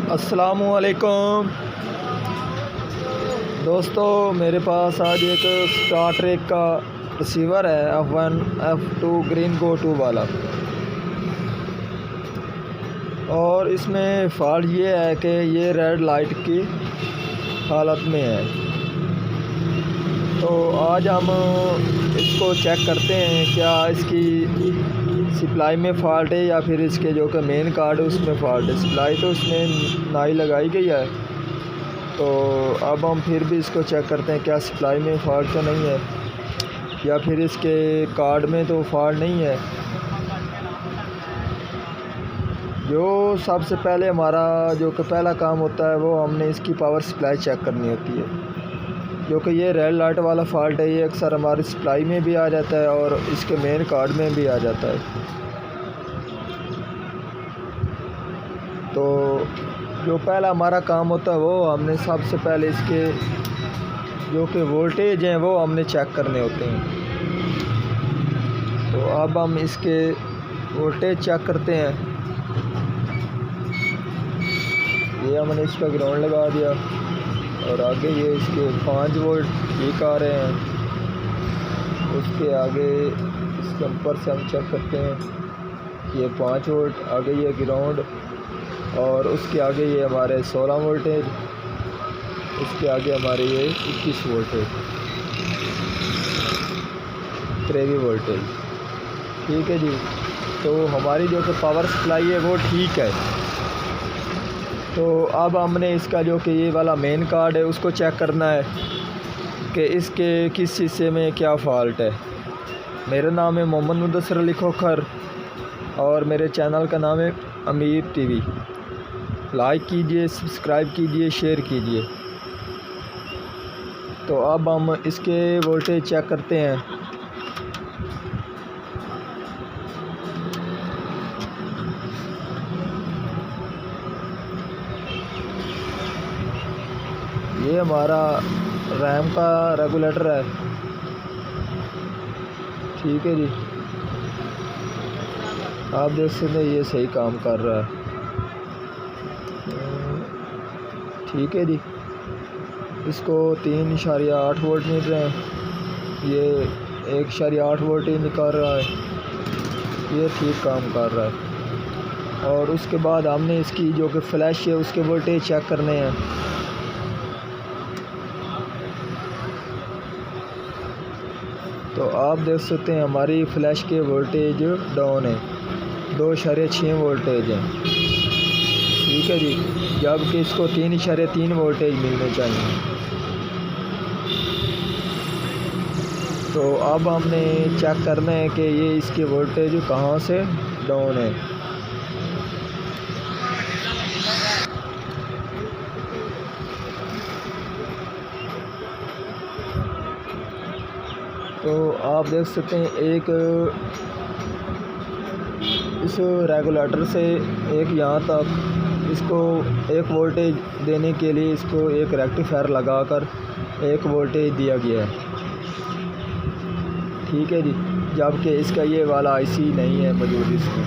अस्सलामुअलैकुम दोस्तों, मेरे पास आज एक स्टार ट्रेक का रिसीवर है F1 F2 ग्रीन गो 2 वाला। और इसमें फॉल्ट ये है कि ये रेड लाइट की हालत में है। तो आज हम इसको चेक करते हैं क्या इसकी सप्लाई में फ़ॉल्ट है या फिर इसके जो कि मेन कार्ड है उसमें फ़ॉल्ट है। सप्लाई तो इसमें नाई लगाई गई है, तो अब हम फिर भी इसको चेक करते हैं क्या सप्लाई में फ़ॉल्ट तो नहीं है या फिर इसके कार्ड में तो फ़ॉल्ट नहीं है। जो सबसे पहले हमारा जो कि पहला काम होता है वो हमने इसकी पावर सप्लाई चेक करनी होती है। जो कि ये रेड लाइट वाला फ़ॉल्ट है, ये अक्सर हमारी सप्लाई में भी आ जाता है और इसके मेन कार्ड में भी आ जाता है। तो जो पहला हमारा काम होता है वो हमने सबसे पहले इसके जो कि वोल्टेज हैं वो हमने चेक करने होते हैं। तो अब हम इसके वोल्टेज चेक करते हैं। ये हमने इसका ग्राउंड लगा दिया और आगे ये इसके 5 वोल्ट ठीक आ रहे हैं। उसके आगे इसके ऊपर से हम चेक करते हैं ये 5 वोल्ट, आगे ये ग्राउंड और उसके आगे ये हमारे 16 वोल्टेज, उसके आगे हमारे ये 21 वोल्टेज 23 वोल्टेज। ठीक है जी। तो हमारी जो कि पावर सप्लाई है वो ठीक है। तो अब हमने इसका जो कि ये वाला मेन कार्ड है उसको चेक करना है कि इसके किस हिस्से में क्या फ़ॉल्ट है। मेरा नाम है मोहम्मद मुदस्सिर अली खोखर और मेरे चैनल का नाम है अमीर टीवी। लाइक कीजिए, सब्सक्राइब कीजिए, शेयर कीजिए। तो अब हम इसके वोल्टेज चेक करते हैं। ये हमारा रैम का रेगुलेटर है। ठीक है जी, आप देख सकते हैं ये सही काम कर रहा है। ठीक है जी। इसको 3.8 वोल्ट मिल रहे हैं, ये 1.8 वोल्ट ही निकाल रहा है। ये ठीक काम कर रहा है। और उसके बाद हमने इसकी जो कि फ्लैश है उसके वोल्टेज चेक करने हैं। तो आप देख सकते हैं हमारी फ्लैश के वोल्टेज डाउन है, 2.6 वोल्टेज है। ठीक है जी, जबकि इसको 3.3 वोल्टेज मिलने चाहिए। तो अब हमने चेक करना है कि ये इसके वोल्टेज कहाँ से डाउन है। तो आप देख सकते हैं एक इस रेगुलेटर से एक यहाँ तक इसको एक वोल्टेज देने के लिए इसको एक रेक्टिफायर लगाकर एक वोल्टेज दिया गया है। ठीक है जी, जबकि इसका ये वाला आईसी नहीं है मौजूद इसमें।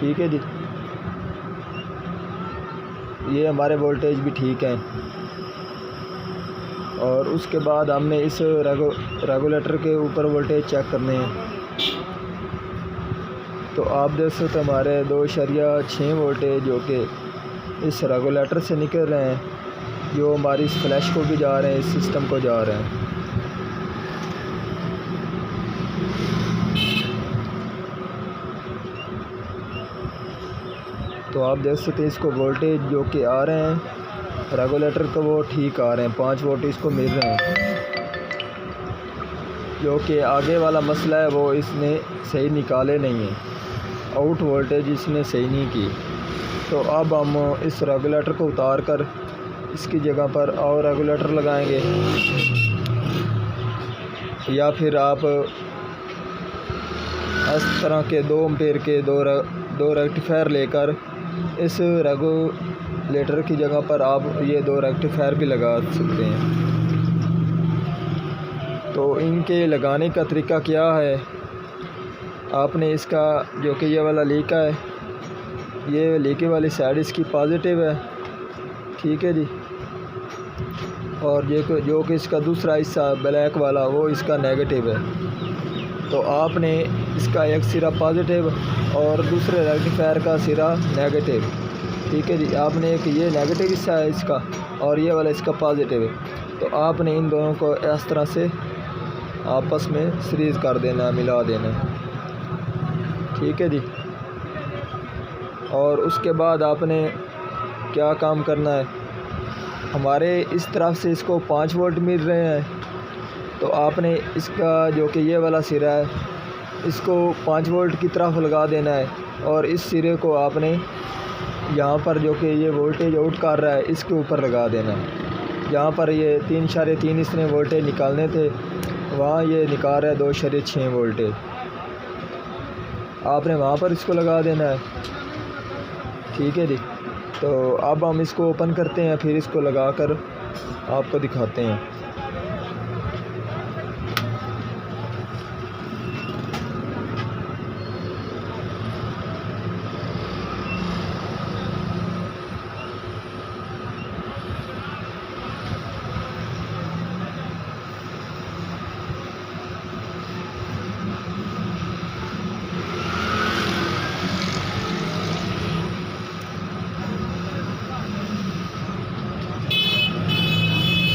ठीक है जी, ये हमारे वोल्टेज भी ठीक हैं। और उसके बाद हमने इस रेगुलेटर के ऊपर वोल्टेज चेक करने हैं। तो आप देख सकते हमारे 2.6 वोल्टेज जो कि इस रेगुलेटर से निकल रहे हैं, जो हमारी इस फ्लैश को भी जा रहे हैं, इस सिस्टम को जा रहे हैं। तो आप देख सकते हैं इसको वोल्टेज जो कि आ रहे हैं रेगुलेटर को वो ठीक आ रहे हैं, 5 वोल्ट इसको मिल रहे हैं। जो कि आगे वाला मसला है वो इसने सही निकाले नहीं है, आउट वोल्टेज इसने सही नहीं की। तो अब हम इस रेगुलेटर को उतार कर इसकी जगह पर और रेगुलेटर लगाएंगे, या फिर आप इस तरह के 2 एम्पेयर के दो रेक्टिफायर लेकर इस रेगुलेटर की जगह पर आप ये 2 रेक्टिफायर भी लगा सकते हैं। तो इनके लगाने का तरीका क्या है, आपने इसका जो कि ये वाला लीका है ये लीके वाली साइड इसकी पॉजिटिव है, ठीक है जी। और ये जो कि इसका दूसरा हिस्सा ब्लैक वाला वो इसका नेगेटिव है। तो आपने इसका एक सिरा पॉजिटिव और दूसरे रेक्टिफायर का सिरा नेगेटिव, ठीक है जी। आपने एक ये नेगेटिव हिस्सा है इसका और ये वाला इसका पॉजिटिव है। तो आपने इन दोनों को इस तरह से आपस में सीरीज कर देना, मिला देना, ठीक है जी। और उसके बाद आपने क्या काम करना है, हमारे इस तरफ से इसको 5 वोल्ट मिल रहे हैं, तो आपने इसका जो कि ये वाला सिरा है इसको 5 वोल्ट की तरफ लगा देना है। और इस सिरे को आपने यहाँ पर जो कि ये वोल्टेज आउट कर रहा है इसके ऊपर लगा देना है। यहाँ पर ये 3.3 इसने वोल्टेज निकालने थे, वहाँ ये निकाल रहा है 2.6 वोल्टेज। आपने वहाँ पर इसको लगा देना है, ठीक है जी। तो अब हम इसको ओपन करते हैं, फिर इसको लगाकर आपको दिखाते हैं।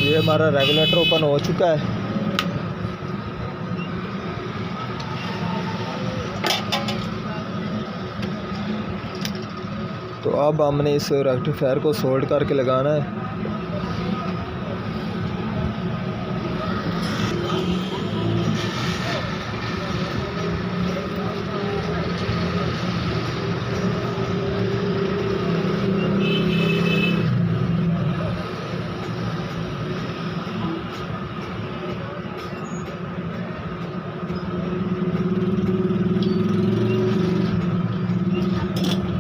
ये हमारा रेगुलेटर ओपन हो चुका है। तो अब हमने इस रेक्टिफायर को सोल्ड करके लगाना है।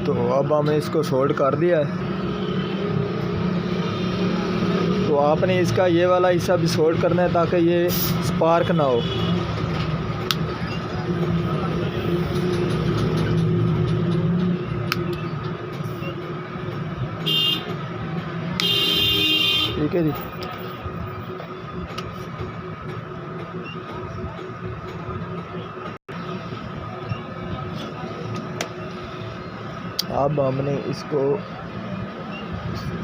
तो अब हमने इसको सोल्ड कर दिया है। तो आपने इसका ये वाला हिस्सा भी सोल्ड करना है ताकि ये स्पार्क ना हो। ठीक है जी। अब हमने इसको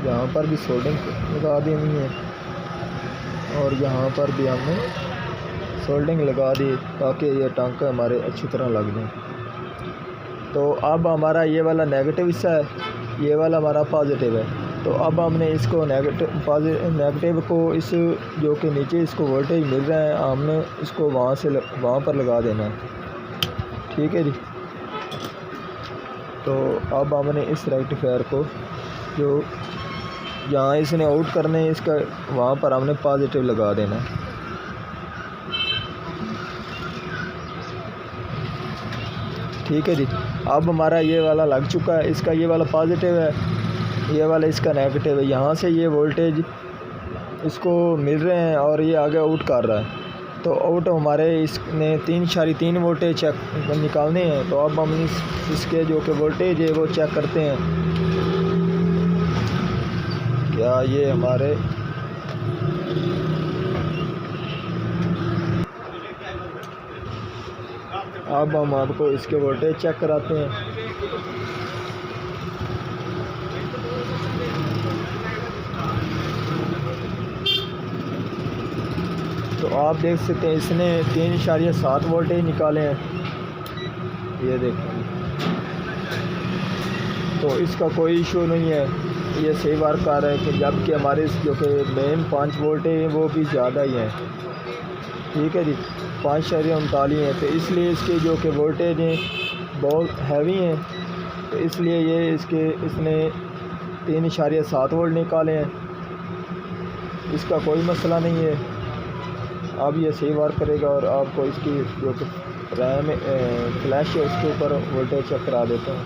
यहाँ पर भी सोल्डिंग लगा देनी है और यहाँ पर भी हमने सोल्डिंग लगा दी ताकि ये टांके हमारे अच्छी तरह लग जाएं। तो अब हमारा ये वाला नेगेटिव हिस्सा है, ये वाला हमारा पॉजिटिव है। तो अब हमने इसको नेगेटिव को इस जो कि नीचे इसको वोल्टेज मिल रहा है, हमने इसको वहाँ पर लगा देना है, ठीक है जी। तो अब हमने इस रेक्टिफायर को जो जहाँ इसने आउट करने है इसका वहाँ पर हमने पॉजिटिव लगा देना है। ठीक है जी। अब हमारा ये वाला लग चुका है, इसका ये वाला पॉजिटिव है, ये वाला इसका नेगेटिव है। यहाँ से ये वोल्टेज इसको मिल रहे हैं और ये आगे आउट कर रहा है। तो आउट हमारे इसने 3.3 वोल्टेज चेक निकालने हैं। तो अब हम इसके जो कि वोल्टेज है वो चेक करते हैं, क्या ये हमारे अब हम आपको इसके वोल्टेज चेक कराते हैं। तो आप देख सकते हैं इसने 3.7 वोल्टेज निकाले हैं, ये देखें। तो इसका कोई इशू नहीं है, ये सही वर्क कर रहा है। कि जबकि हमारे जो कि मेन 5 वोल्टेज हैं वो भी ज़्यादा ही हैं, ठीक है जी, 5.39 है। तो इसलिए इसके जो कि वोल्टेज हैं बहुत हैवी हैं, तो इसलिए ये इसने 3.7 वोल्ट निकाले हैं। इसका कोई मसला नहीं है, अब ये सही वर्क करेगा। और आपको इसकी जो कि रैम फ्लैश है उसके ऊपर वोल्टेज चेक करा देता हूँ।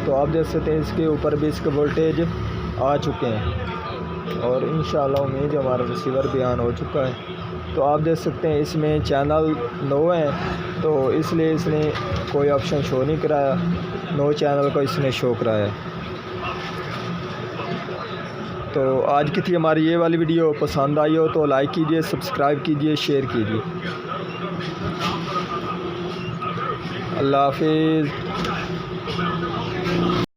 तो आप देख सकते हैं इसके ऊपर भी इसके वोल्टेज आ चुके हैं और इंशाल्लाह उम्मीद हमारा रिसीवर भी ऑन हो चुका है। तो आप देख सकते हैं इसमें चैनल 9 है, तो इसलिए इसने कोई ऑप्शन शो नहीं कराया। नो चैनल को इसने शो कराया। तो आज की थी हमारी ये वाली वीडियो। पसंद आई हो तो लाइक कीजिए, सब्सक्राइब कीजिए, शेयर कीजिए। अल्लाह हाफिज़।